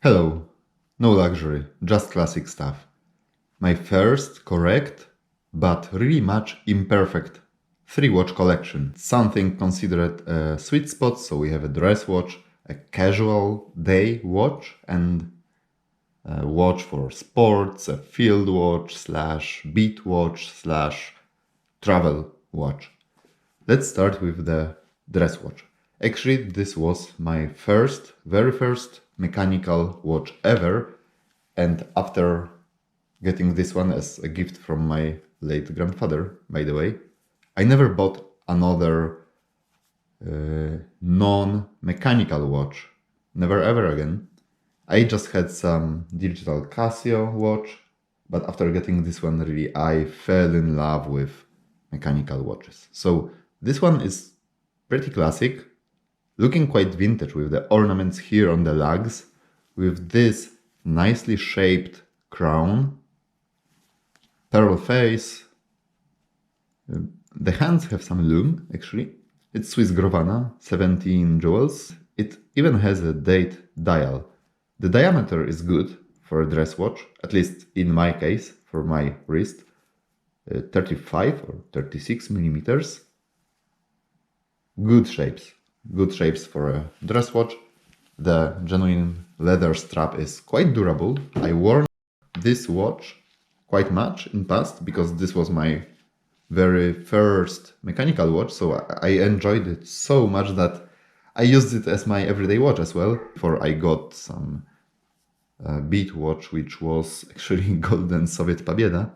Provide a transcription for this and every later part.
Hello, no luxury, just classic stuff. My first correct, but really much imperfect 3-watch collection. Something considered a sweet spot, so we have a dress watch, a casual day watch, and a watch for sports, a field watch slash beat watch slash travel watch. Let's start with the dress watch. Actually, this was my very first mechanical watch ever, and after getting this one as a gift from my late grandfather, by the way, I never bought another non-mechanical watch. Never ever again. I just had some digital Casio watch, but after getting this one, really, I fell in love with mechanical watches. So this one is pretty classic, looking quite vintage with the ornaments here on the lugs, with this nicely shaped crown, pearl face. The hands have some lume, actually. It's Swiss Grovana, 17 jewels. It even has a date dial. The diameter is good for a dress watch, at least in my case, for my wrist, 35 or 36 millimeters. Good shapes for a dress watch. The genuine leather strap is quite durable. I wore this watch quite much in past because this was my very first mechanical watch, so I enjoyed it so much that I used it as my everyday watch as well. Before I got some beat watch, which was actually golden Soviet Pobieda,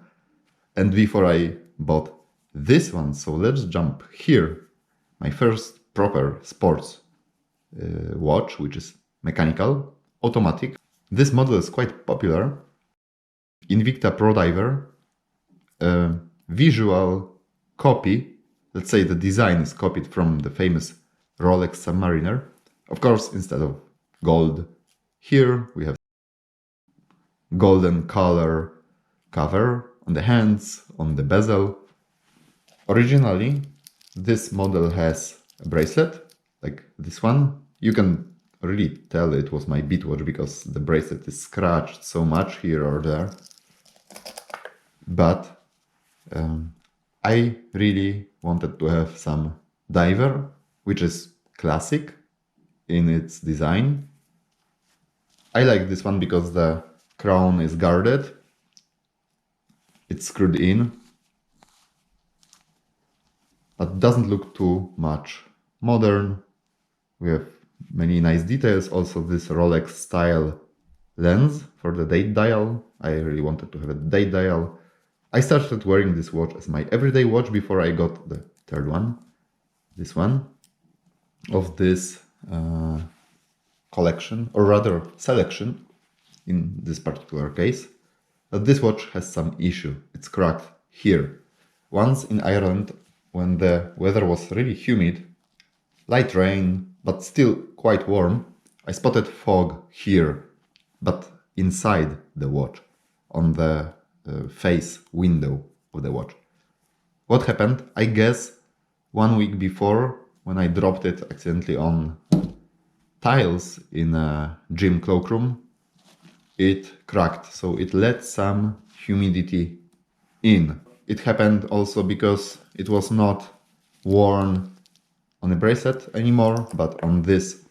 and before I bought this one. So let's jump here. My first proper sports watch, which is mechanical, automatic. This model is quite popular. Invicta Pro Diver, visual copy. Let's say the design is copied from the famous Rolex Submariner. Of course, instead of gold, here we have golden color cover on the hands, on the bezel. Originally, this model has a bracelet like this one. You can really tell it was my beat watch because the bracelet is scratched so much here or there. But I really wanted to have some diver, which is classic in its design. I like this one because the crown is guarded. It's screwed in, but doesn't look too much modern. We have many nice details. Also this Rolex style lens for the date dial. I really wanted to have a date dial. I started wearing this watch as my everyday watch before I got the third one, this one, of this collection, or rather selection in this particular case. But this watch has some issue. It's cracked here. Once in Ireland, when the weather was really humid, light rain, but still quite warm, I spotted fog here, but inside the watch, on the face window of the watch. What happened? I guess 1 week before, when I dropped it accidentally on tiles in a gym cloakroom, it cracked, so it let some humidity in. It happened also because it was not worn on a bracelet anymore, but on this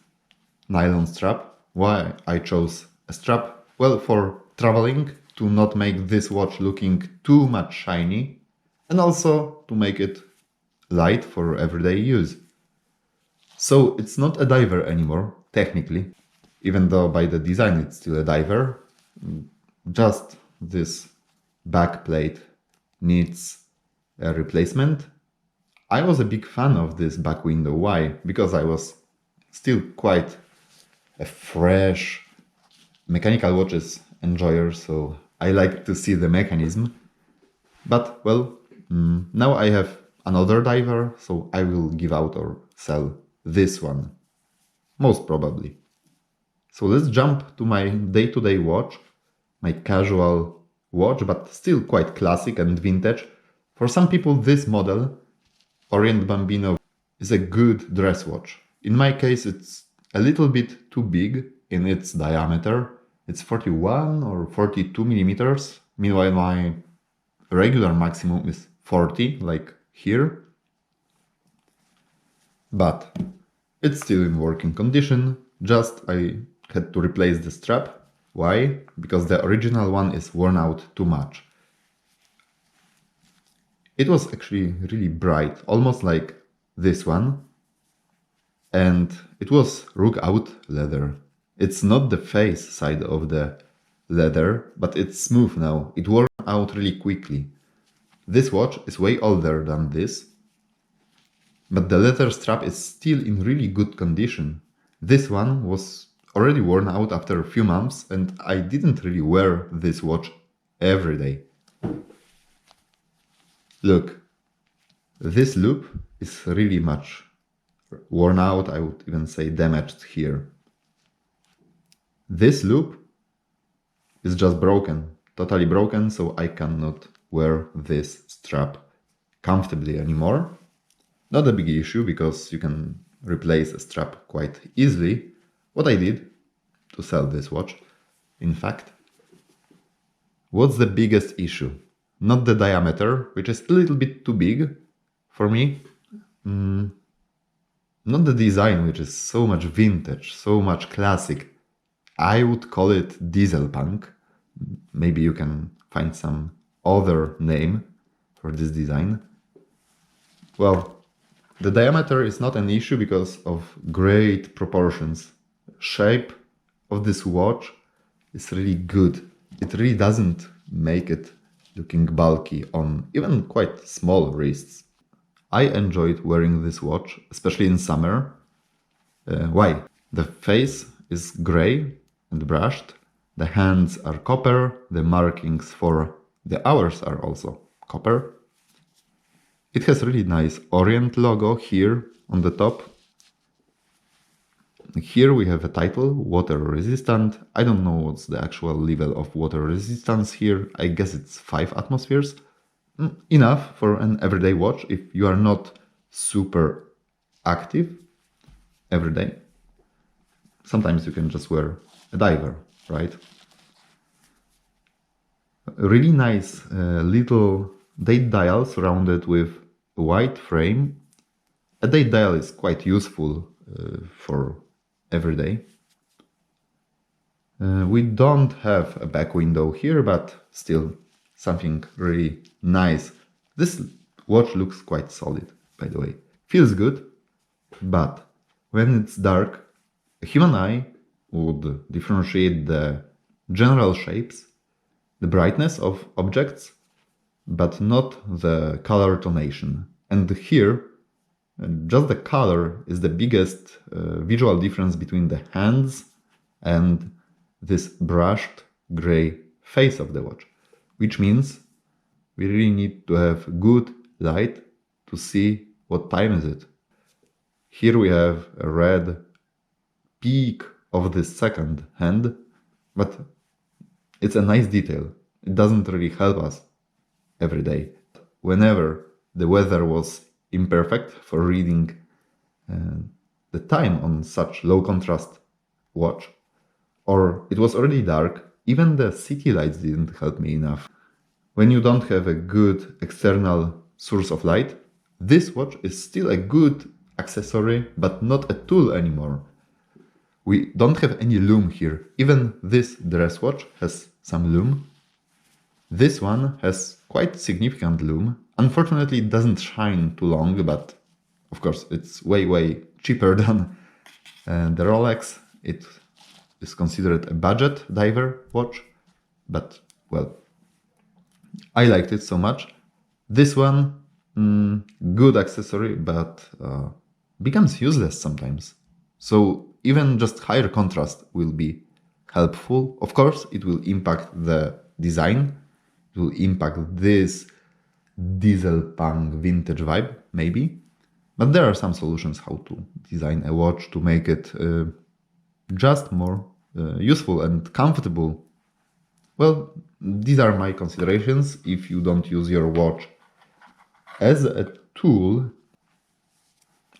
nylon strap. Why I chose a strap? Well, for traveling, to not make this watch looking too much shiny, and also to make it light for everyday use. So it's not a diver anymore, technically, even though by the design it's still a diver. Just this back plate needs a replacement. I was a big fan of this back window. Why? Because I was still quite a fresh mechanical watches enjoyer, so I like to see the mechanism. But well, now I have another diver, so I will give out or sell this one, most probably. So let's jump to my day-to-day watch, my casual watch, but still quite classic and vintage. For some people, this model, Orient Bambino, is a good dress watch. In my case, it's a little bit too big in its diameter. it's 41 or 42 millimeters. Meanwhile, my regular maximum is 40, like here. But it's still in working condition, just I had to replace the strap. Why? Because the original one is worn out too much. It was actually really bright, almost like this one. And it was rug out leather. It's not the face side of the leather, but it's smooth now. It wore out really quickly. This watch is way older than this, but the leather strap is still in really good condition. This one was already worn out after a few months, and I didn't really wear this watch every day. Look, this loop is really much worn out, I would even say damaged here. This loop is just broken, totally broken, so I cannot wear this strap comfortably anymore. Not a big issue, because you can replace a strap quite easily. What I did to sell this watch, in fact. What's the biggest issue? Not the diameter, which is a little bit too big for me. Not the design, which is so much vintage, so much classic. I would call it diesel punk. Maybe you can find some other name for this design. Well, the diameter is not an issue because of great proportions. Shape of this watch is really good. It really doesn't make it looking bulky on even quite small wrists. I enjoyed wearing this watch, especially in summer. Why? The face is gray and brushed, the hands are copper, the markings for the hours are also copper. It has really nice Orient logo here on the top. Here we have a title, water resistant. I don't know what's the actual level of water resistance here. I guess it's 5 atmospheres. Enough for an everyday watch if you are not super active every day. Sometimes you can just wear a diver, right? A really nice little date dial surrounded with a white frame. A date dial is quite useful for every day. We don't have a back window here, but still something really nice. This watch looks quite solid, by the way. Feels good, but when it's dark, a human eye would differentiate the general shapes, the brightness of objects, but not the color tonation. And here, just the color is the biggest visual difference between the hands and this brushed gray face of the watch, which means we really need to have good light to see what time is it. Here we have a red peak of the second hand, but it's a nice detail. It doesn't really help us every day. Whenever the weather was imperfect for reading the time on such low contrast watch, or it was already dark, even the city lights didn't help me enough. When you don't have a good external source of light, this watch is still a good accessory, but not a tool anymore. We don't have any lume here. Even this dress watch has some lume. This one has quite significant lume. Unfortunately, it doesn't shine too long, but of course it's way cheaper than the Rolex. It is considered a budget diver watch, but well, I liked it so much. This one, good accessory, but becomes useless sometimes. So even just higher contrast will be helpful. Of course, it will impact the design. It will impact this diesel punk vintage vibe, maybe. But there are some solutions how to design a watch to make it just more useful and comfortable. Well, these are my considerations. If you don't use your watch as a tool,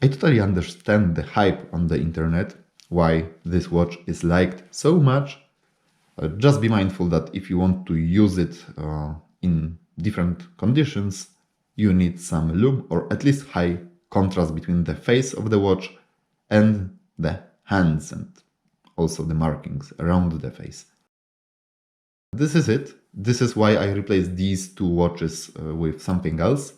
I totally understand the hype on the internet, why this watch is liked so much, Just be mindful that if you want to use it in different conditions, you need some lume or at least high contrast between the face of the watch and the hands and also the markings around the face. This is it. This is why I replaced these two watches with something else.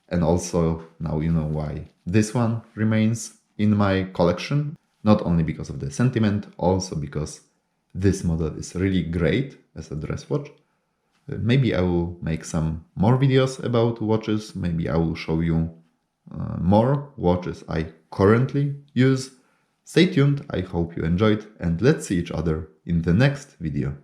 And also now you know why this one remains in my collection. Not only because of the sentiment, also because this model is really great as a dress watch. Maybe I will make some more videos about watches. Maybe I will show you more watches I currently use. Stay tuned, I hope you enjoyed, and let's see each other in the next video.